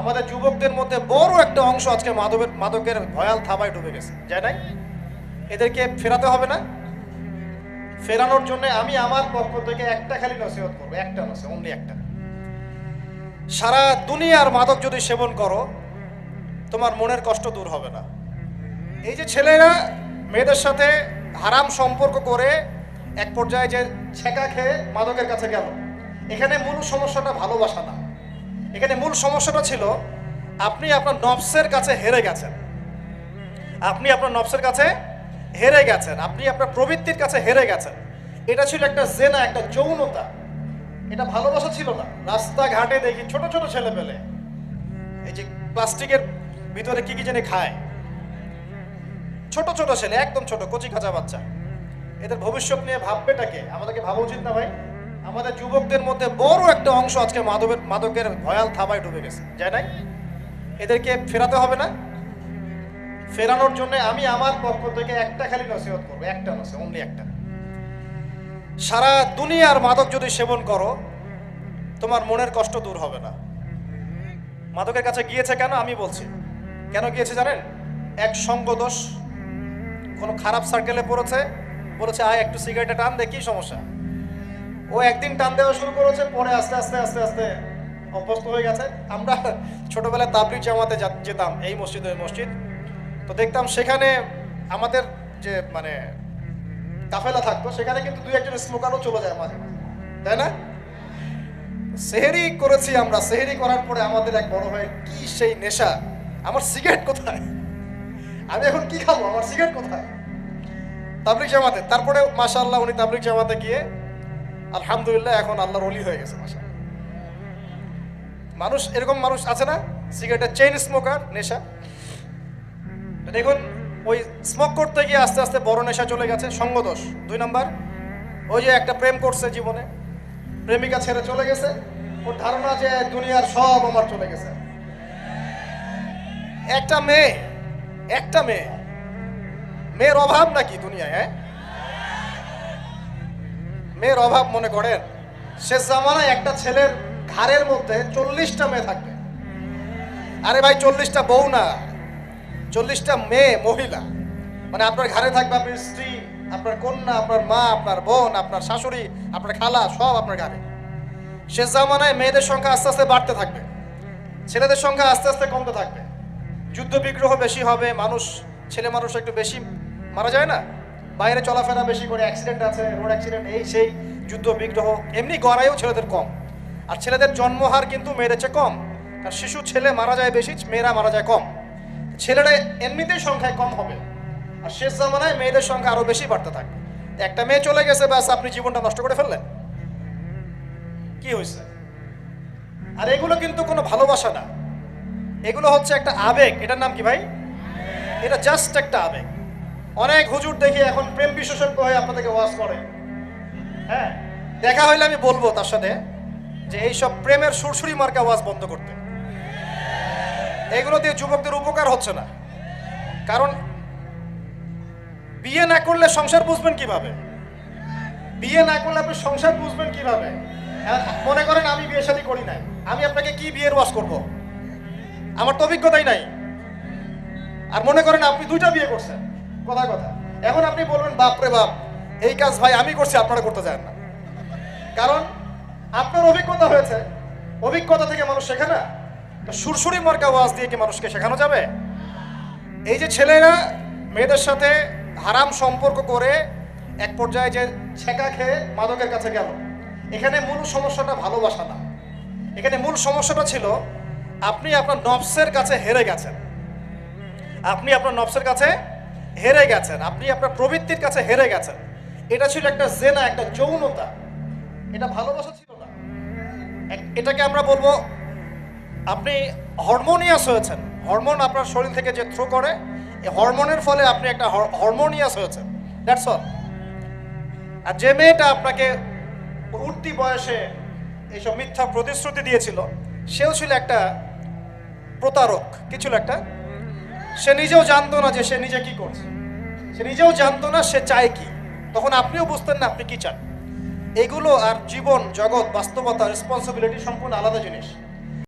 আমাদের যুবকদের মধ্যে বড় একটা অংশ আজকে মাদকের ভয়াল থাবায় ডুবে গেছে, যায় নাই? এদেরকে ফেরাতে হবে না? ফেরানোর জন্য আমি আমার পক্ষ থেকে একটা খালি নসিহত করবো, একটা নসিহত, অনলি একটা। সারা দুনিয়ার মাদক যদি সেবন করো, তোমার মনের কষ্ট দূর হবে না। এই যে ছেলেরা মেয়েদের সাথে হারাম সম্পর্ক করে এক পর্যায়ে যে ছেঁকা খেয়ে মাদকের কাছে গেল, এখানে মূল সমস্যাটা ভালোবাসা না। এখানে মূল সমস্যাটা ছিল আপনি আপনার নফসের কাছে হেরে গেছেন। আপনি আপনার নফসের কাছে হেরে গেছেন, আপনি আপনার প্রবৃত্তির কাছে হেরে গেছেন। এটা ছিল একটা জেনা, একটা যৌনতা, এটা ভালোবাসা ছিল না। রাস্তাঘাটে দেখি ছোট ছোট ছেলে পেলে এই যে প্লাস্টিকের ভিতরে কি কি জানি খায়, ছোট ছোট ছেলে, একদম ছোট কচি কাঁচা বাচ্চা। এদের ভবিষ্যৎ নিয়ে ভাববেটাকে? আমাদেরকে ভাবা উচিত না ভাই? আমাদের যুবকদের মধ্যে বড় একটা অংশ আজকে মাদকের ভয়াল থাবায় ডুবে গেছে, যায় নাই? এদেরকে ফেরাতে হবে না? ফেরানোর জন্য আমি আমার পক্ষ থেকে একটা খালি নসিহত করবো, একটা নসিহত, অনলি একটা। সারা দুনিয়ার মাদক যদি সেবন করো, তোমার মনের কষ্ট দূর হবে না। মাদকের কাছে গিয়েছে কেন আমি বলছি। কেন গিয়েছে জানেন? এক সঙ্গদোষ, কোনো খারাপ সার্কেলে পড়েছে, বলেছে আয় একটু সিগারেটে টান দে, কি সমস্যা? ও একদিন টান দেওয়া শুরু করেছে, পরে আস্তে আস্তে আস্তে আস্তে অভ্যস্ত হয়ে গেছে। আমরা ছোটবেলায় তাবলিগ জামাতে যেতাম, এই মসজিদ ওই মসজিদ, তো দেখতাম সেখানে আমাদের যে মানে কাফেলা থাকতো, সেখানে কিন্তু দুই একজন স্মোকারও চলে যায় মাঝে মাঝে, তাই না? সেহেরি করেছি আমরা, সেহেরি করার পরে আমাদের এক বড় ভাই, কি সেই নেশা, আমার সিগারেট কোথায়, আমি এখন কি খাবো, আমার সিগারেট কোথায়? তাবলিগ জামাতে। তারপরে মাশাআল্লাহ উনি তাবলিগ জামাতে গিয়ে আলহামদুলিল্লাহ এখন আল্লাহর ওলি হয়ে গেছে। মাশাআল্লাহ। মানুষ এরকম মানুষ আছে না, সিগারেটের চেইন স্মোকার, নেশা। দেখুন ওই স্মোক করতে গিয়ে আস্তে আস্তে বড় নেশা চলে গেছে, সঙ্গদোষ। 2 নাম্বার, ওই যে একটা প্রেম করছে জীবনে, প্রেমিকা ছেড়ে চলে গেছে, ওর ধারণা যে দুনিয়ার সব আমার চলে গেছে। একটা মেয়ে, মেয়ের অভাব নাকি দুনিয়ায়? হ্যাঁ, মেয়ের অভাব মনে করেন? শেষ জামানায় একটা ছেলের ঘাড়ের মধ্যে 40টা মেয়ে থাকবে। আরে ভাই 40টা বউ না, 40টা মেয়ে, মহিলা। মানে আপনার ঘাড়ে থাকবে আপনার স্ত্রী, আপনার কন্যা, আপনার মা, আপনার বোন, আপনার শাশুড়ি, আপনার খালা, সব আপনার ঘাড়ে। শেষ জামানায় মেয়েদের সংখ্যা আস্তে আস্তে বাড়তে থাকবে, ছেলেদের সংখ্যা আস্তে আস্তে কমতে থাকবে। যুদ্ধ বিগ্রহ বেশি হবে, ছেলে মানুষ একটু বেশি মারা যায় না, বাইরে চলাফেরা বেশি করে, অ্যাক্সিডেন্ট আছে, রোড অ্যাক্সিডেন্ট, এই সেই যুদ্ধ বিগ্রহ। এমনি গড়াইও ছেলেদের কম, আর ছেলেদের জন্মহার কিন্তু মেয়েদের চেয়ে কম। আর শিশু ছেলে মারা যায় বেশি, মেয়েরা মারা যায় কম। ছেলেরা এমনিতেই সংখ্যায় কম হবে, আর শেষ জামানায় মেয়েদের সংখ্যা আরো বেশি বাড়তে থাকবে। একটা মেয়ে চলে গেছে, ব্যাস আপনি জীবনটা নষ্ট করে ফেললেন। কি হয়েছে? আর এগুলো কিন্তু কোনো ভালোবাসা না, এগুলো হচ্ছে একটা আবেগ। এটার নাম কি ভাই? এটা জাস্ট একটা আবেগ। অনেক হুজুর দেখি এখন প্রেম বিশেষজ্ঞ হয়ে আপনাদেরকে ওয়াজ করে। হ্যাঁ, দেখা হইলে আমি বলবো তার সাথে যে এইসব প্রেমের সুরসুরি মার্কা ওয়াজ বন্ধ করতে। এগুলো দিয়ে যুবকদের উপকার হচ্ছে না। কারণ বিয়ে না করলে সংসার বুঝবেন কিভাবে? বিয়ে না করলে আপনি সংসার বুঝবেন কিভাবে? মনে করেন আমি বিয়ে শাদী করি নাই, আমি আপনাকে কি বিয়ের ওয়াজ করব? আমার তো অভিজ্ঞতাই নাই। আর মনে করেন আপনি 2টা বিয়ে করছেন, কথা এখন আপনি বলবেন বাপরে বাপ, এই কাজ ভাই আমি করছি, আপনারা করতে চান না। কারণ আপনার অভিজ্ঞতা হয়েছে, অভিজ্ঞতা থেকে মানুষ শেখে না। সুরসুরি মার্কা ওয়াজ দিয়ে কি মানুষকে শেখানো যাবে? এই যে ছেলেরা মেয়েদের সাথে হারাম সম্পর্ক করে এক পর্যায়ে যে ছেঁকা খেয়ে মাদকের কাছে গেল, এখানে মূল সমস্যাটা ভালোবাসা না। এখানে মূল সমস্যাটা ছিল আপনি আপনার নফসের কাছে হেরে গেছেন। আপনি আপনার নফসের কাছে হেরে গেছেন, আপনি আপনার প্রবৃত্তির কাছে হেরে গেছেন। এটা ছিল একটা জেনা, একটা যৌনতা, এটা ভালোবাসা ছিল না। এটাকে আমরা বলবো আপনি হরমোনিয়াস হয়েছেন। হরমোন আপনার শরীর থেকে যে থ্রো করে, এই হরমোনের ফলে আপনি একটা হরমোনিয়াস হয়েছেন, দ্যাটস অল। আর যে মেয়েটা আপনাকে উঠতি বয়সে এইসব মিথ্যা প্রতিশ্রুতি দিয়েছিল, সেও ছিল একটা প্রতারক। কি ছিল? একটা, সে নিজেও জানতো না যে সে নিজে কি করছে, সে নিজেও জানতো না সে চায় কি। তখন আপনিও বুঝতেন না আপনি কি চান। এগুলো আর জীবন জগৎ বাস্তবতা রেসপন্সিবিলিটি সম্পূর্ণ আলাদা জিনিস।